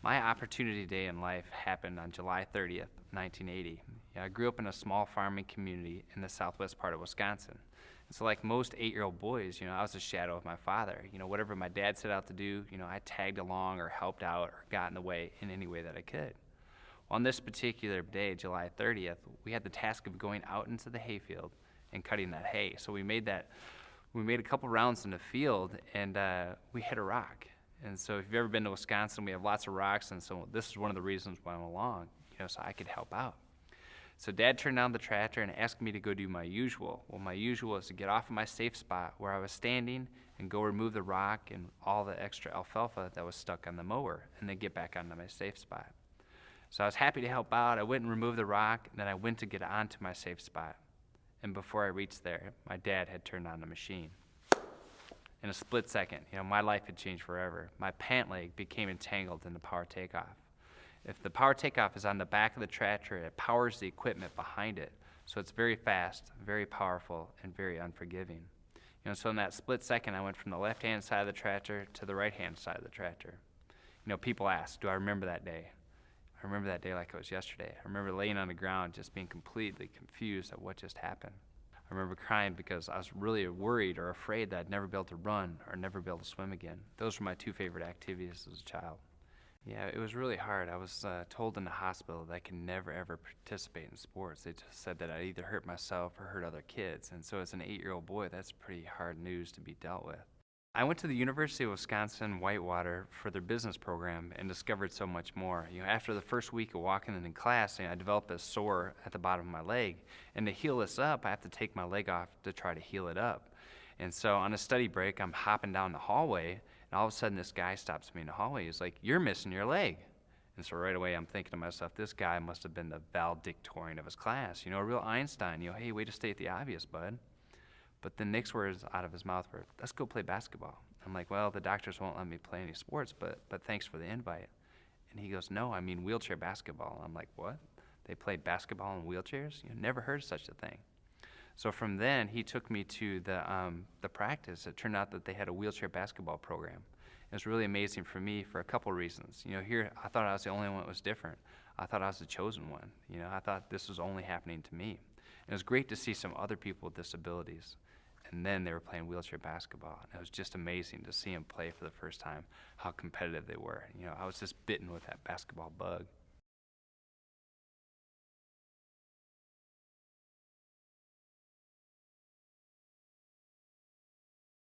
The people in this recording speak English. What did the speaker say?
My opportunity day in life happened on July 30th, 1980. I grew up in a small farming community in the southwest part of Wisconsin. And so like most 8-year-old boys, I was a shadow of my father. Whatever my dad set out to do, I tagged along or helped out or got in the way in any way that I could. On this particular day, July 30th, we had the task of going out into the hayfield and cutting that hay. So we made a couple rounds in the field, and we hit a rock. And so if you've ever been to Wisconsin, we have lots of rocks, and so this is one of the reasons why I'm along, so I could help out. So Dad turned on the tractor and asked me to go do my usual. Well, my usual is to get off of my safe spot where I was standing and go remove the rock and all the extra alfalfa that was stuck on the mower, and then get back onto my safe spot. So I was happy to help out. I went and removed the rock, and then I went to get onto my safe spot. And before I reached there, my dad had turned on the machine. In a split second, my life had changed forever. My pant leg became entangled in the power takeoff. If the power takeoff is on the back of the tractor, it powers the equipment behind it. So it's very fast, very powerful, and very unforgiving. So in that split second, I went from the left-hand side of the tractor to the right-hand side of the tractor. People ask, do I remember that day? I remember that day like it was yesterday. I remember laying on the ground just being completely confused at what just happened. I remember crying because I was really worried or afraid that I'd never be able to run or never be able to swim again. Those were my two favorite activities as a child. Yeah, it was really hard. I was told in the hospital that I could never ever participate in sports. They just said that I'd either hurt myself or hurt other kids. And so as an 8-year-old boy, that's pretty hard news to be dealt with. I went to the University of Wisconsin-Whitewater for their business program and discovered so much more. After the first week of walking in class, I developed a sore at the bottom of my leg. And to heal this up, I have to take my leg off to try to heal it up. And so on a study break, I'm hopping down the hallway, and all of a sudden this guy stops me in the hallway. He's like, "You're missing your leg." And so right away I'm thinking to myself, this guy must have been the valedictorian of his class, a real Einstein. Hey, way to state the obvious, bud. But the next words out of his mouth were, "Let's go play basketball." I'm like, "Well, the doctors won't let me play any sports, but thanks for the invite." And he goes, "No, I mean wheelchair basketball." I'm like, "What? They play basketball in wheelchairs? Never heard of such a thing." So from then, he took me to the practice. It turned out that they had a wheelchair basketball program. It was really amazing for me for a couple reasons. Here, I thought I was the only one that was different. I thought I was the chosen one. I thought this was only happening to me. And it was great to see some other people with disabilities. And then they were playing wheelchair basketball. And it was just amazing to see them play for the first time, how competitive they were. I was just bitten with that basketball bug.